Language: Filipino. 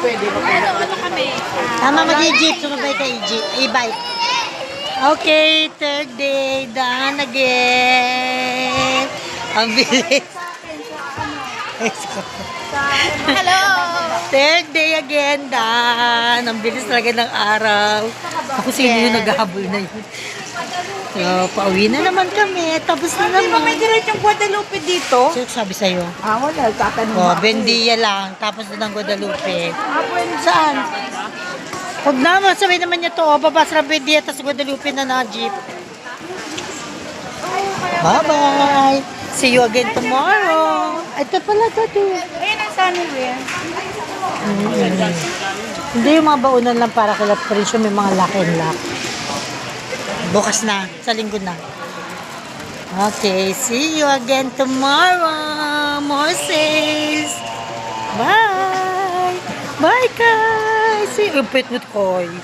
pwede. Ano kami? Tama mag-i-jeep. Sumabay ka i-bike. Okay, third day. Daan again. Ang bilis. Hello! Third day again, Dan. Ang bilis talaga ng araw. Ako sino yung naghahabol na yun. So, pauwi na naman kami. Tapos na Di ba may naman. diretsong Guadalupe dito? So, sabi sa'yo. Wala. Tatanong Oh, ako. Bendia lang. Tapos na ng Guadalupe. Pwede. Saan? Huwag naman. Sabi naman niya to. Oh, babas na Bendia. Tapos Guadalupe na na jeep. Bye-bye. See you again tomorrow. Ito pala ito. Ayun ang Sunnywear. Hindi yung mga baunan lang para kila Patricio. May mga lock and lock. Bukas na. Sa linggo na. Okay. See you again tomorrow. More sales. Bye. Bye, guys. See you. Pit with Koy.